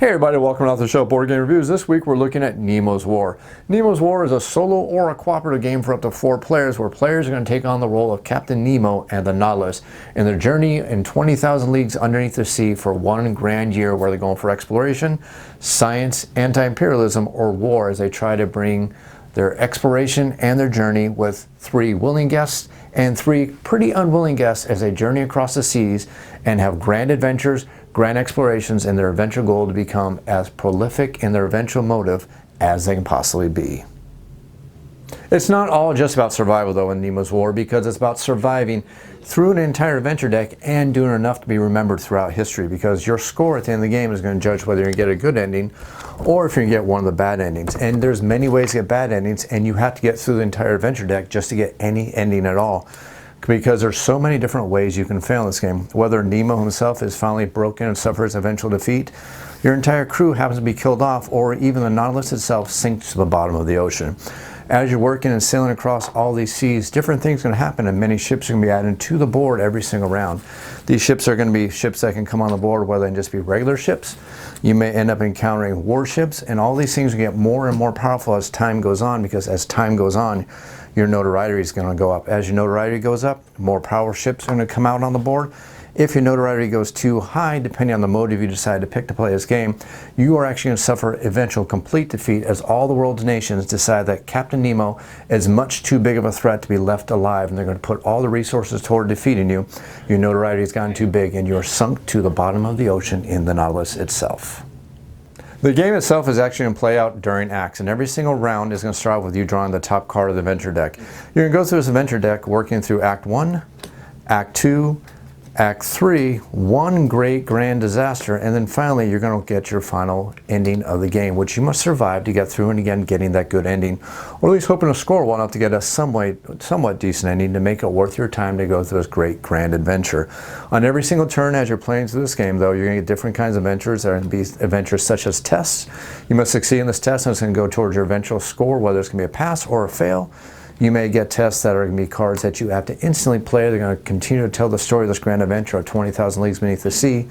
Hey everybody, welcome to the show, Board Game Reviews. This week we're looking at Nemo's War. Nemo's War is a solo or a cooperative game for up to 4 players where players are going to take on the role of Captain Nemo and the Nautilus in their journey in 20,000 leagues underneath the sea for one grand year where they're going for exploration, science, anti-imperialism, or war as they try to bring their exploration and their journey with 3 willing guests and 3 pretty unwilling guests as they journey across the seas and have grand adventures, grand explorations, and their eventual goal to become as prolific in their eventual motive as they can possibly be. It's not all just about survival though in Nemo's War, because it's about surviving through an entire adventure deck and doing enough to be remembered throughout history, because your score at the end of the game is going to judge whether you get a good ending or if you get one of the bad endings. And there's many ways to get bad endings, and you have to get through the entire adventure deck just to get any ending at all, because there's so many different ways you can fail in this game. Whether Nemo himself is finally broken and suffers eventual defeat, your entire crew happens to be killed off, or even the Nautilus itself sinks to the bottom of the ocean. As you're working and sailing across all these seas, different things can happen, and many ships are going to be added to the board every single round. These ships are going to be ships that can come on the board, whether they just be regular ships. You may end up encountering warships, and all these things will get more and more powerful as time goes on, because as time goes on, your notoriety is going to go up. As your notoriety goes up, more power ships are going to come out on the board. If your notoriety goes too high, depending on the motive you decide to pick to play this game, you are actually going to suffer eventual complete defeat as all the world's nations decide that Captain Nemo is much too big of a threat to be left alive, and they're going to put all the resources toward defeating you. Your notoriety has gotten too big, and you're sunk to the bottom of the ocean in the Nautilus itself. The game itself is actually going to play out during acts, and every single round is going to start with you drawing the top card of the adventure deck. You're going to go through this adventure deck working through Act 1, Act 2, Act 3, one great grand disaster, and then finally you're going to get your final ending of the game, which you must survive to get through, and again getting that good ending, or at least hoping to score well enough to get a somewhat decent ending to make it worth your time to go through this great grand adventure. On every single turn as you're playing through this game though, you're going to get different kinds of adventures. There are going to be adventures such as tests. You must succeed in this test, and it's going to go towards your eventual score, whether it's going to be a pass or a fail. You may get tests that are going to be cards that you have to instantly play. They're going to continue to tell the story of this grand adventure of 20,000 leagues beneath the sea.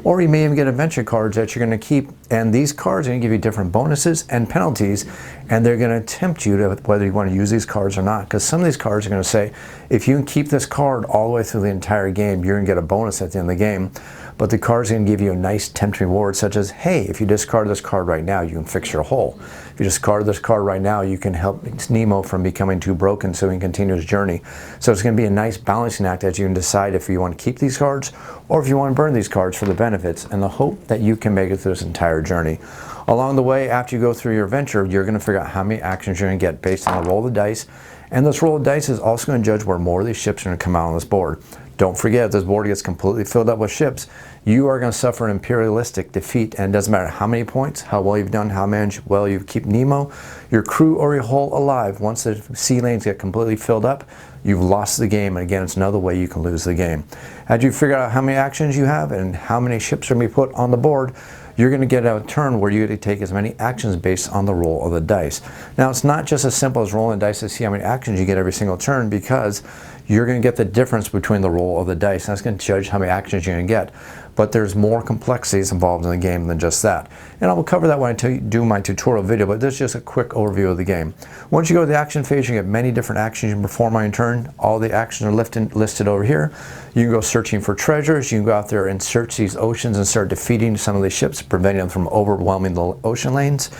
Or you may even get adventure cards that you're going to keep, and these cards are going to give you different bonuses and penalties, and they're going to tempt you to whether you want to use these cards or not, because some of these cards are going to say, if you can keep this card all the way through the entire game, you're going to get a bonus at the end of the game. But the card's going to give you a nice tempting reward, such as, hey, if you discard this card right now, you can fix your hull. If you discard this card right now, you can help Nemo from becoming too broken so he can continue his journey. So it's going to be a nice balancing act as you can decide if you want to keep these cards or if you want to burn these cards for the benefits and the hope that you can make it through this entire journey. Along the way, after you go through your adventure, you're going to figure out how many actions you're going to get based on the roll of the dice. And this roll of dice is also going to judge where more of these ships are going to come out on this board. Don't forget, if this board gets completely filled up with ships, you are going to suffer an imperialistic defeat, and it doesn't matter how many points, how well you've done, how well you keep Nemo, your crew, or your hull alive. Once the sea lanes get completely filled up, you've lost the game, and again, it's another way you can lose the game. As you figure out how many actions you have and how many ships are going to be put on the board, you're going to get a turn where you get to take as many actions based on the roll of the dice. Now, it's not just as simple as rolling the dice to see how many actions you get every single turn, because you're going to get the difference between the roll of the dice. That's going to judge how many actions you're going to get. But there's more complexities involved in the game than just that. And I will cover that when I do my tutorial video, but this is just a quick overview of the game. Once you go to the action phase, you get many different actions you can perform on your turn. All the actions are listed over here. You can go searching for treasures. You can go out there and search these oceans and start defeating some of these ships, preventing them from overwhelming the ocean lanes.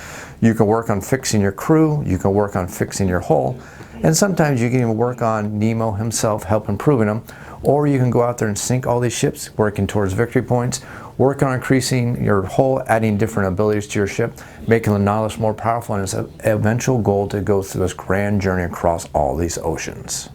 You can work on fixing your crew. You can work on fixing your hull. And sometimes you can even work on Nemo himself, help improving him. Or you can go out there and sink all these ships, working towards victory points, work on increasing your hull, adding different abilities to your ship, making the Nautilus more powerful, and it's an eventual goal to go through this grand journey across all these oceans.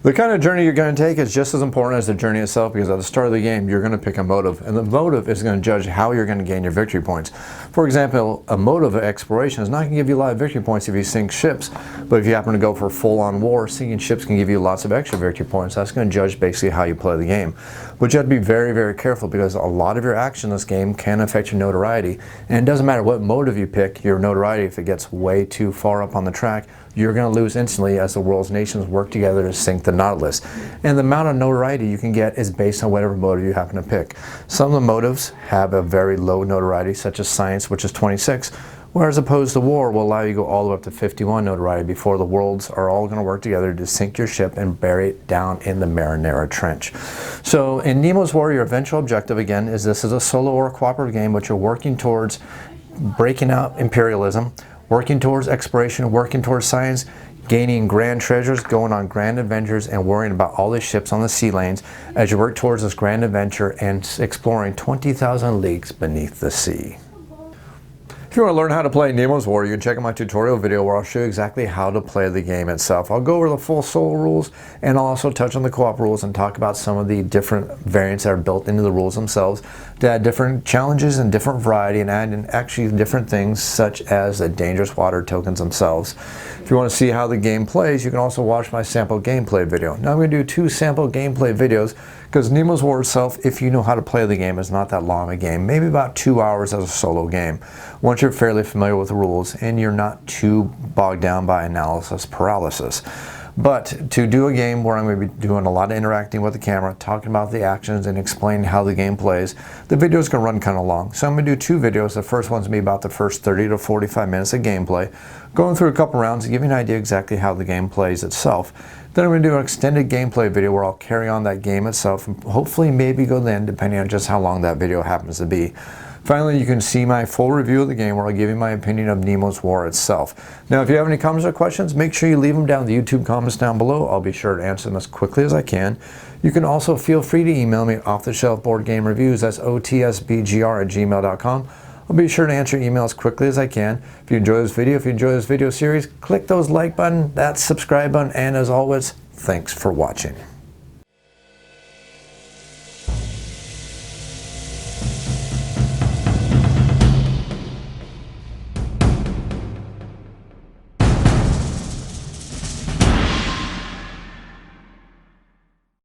The kind of journey you're going to take is just as important as the journey itself, because at the start of the game, you're going to pick a motive, and the motive is going to judge how you're going to gain your victory points. For example, a motive of exploration is not going to give you a lot of victory points if you sink ships, but if you happen to go for full-on war, sinking ships can give you lots of extra victory points. That's going to judge basically how you play the game. But you have to be very, very careful, because a lot of your action in this game can affect your notoriety, and it doesn't matter what motive you pick, your notoriety, if it gets way too far up on the track, you're going to lose instantly as the world's nations work together to sink the Nautilus. And the amount of notoriety you can get is based on whatever motive you happen to pick. Some of the motives have a very low notoriety, such as science, which is 26, whereas opposed to war will allow you to go all the way up to 51 notoriety before the worlds are all going to work together to sink your ship and bury it down in the Marinara Trench. So in Nemo's War, your eventual objective, again, is this is a solo or a cooperative game, but you're working towards breaking out imperialism, working towards exploration, working towards science, gaining grand treasures, going on grand adventures, and worrying about all the ships on the sea lanes as you work towards this grand adventure and exploring 20,000 leagues beneath the sea. If you want to learn how to play Nemo's War, you can check out my tutorial video where I'll show you exactly how to play the game itself. I'll go over the full solo rules, and I'll also touch on the co-op rules and talk about some of the different variants that are built into the rules themselves to add different challenges and different variety, and add in actually different things such as the dangerous water tokens themselves. If you want to see how the game plays, you can also watch my sample gameplay video. Now I'm going to do 2 sample gameplay videos because Nemo's War itself, if you know how to play the game, is not that long a game, maybe about 2 hours as a solo game. Once you're fairly familiar with the rules and you're not too bogged down by analysis paralysis. But to do a game where I'm going to be doing a lot of interacting with the camera, talking about the actions and explaining how the game plays, the video is going to run kind of long. So I'm going to do 2 videos. The first one's going to be about the first 30 to 45 minutes of gameplay, going through a couple rounds to give you an idea exactly how the game plays itself. Then I'm going to do an extended gameplay video where I'll carry on that game itself and hopefully maybe go then, depending on just how long that video happens to be. Finally, you can see my full review of the game where I'll give you my opinion of Nemo's War itself. Now, if you have any comments or questions, make sure you leave them down in the YouTube comments down below. I'll be sure to answer them as quickly as I can. You can also feel free to email me off-the-shelf board game reviews. That's otsbgr@gmail.com. I'll be sure to answer your email as quickly as I can. If you enjoy this video series, click those like button, that subscribe button, and as always, thanks for watching.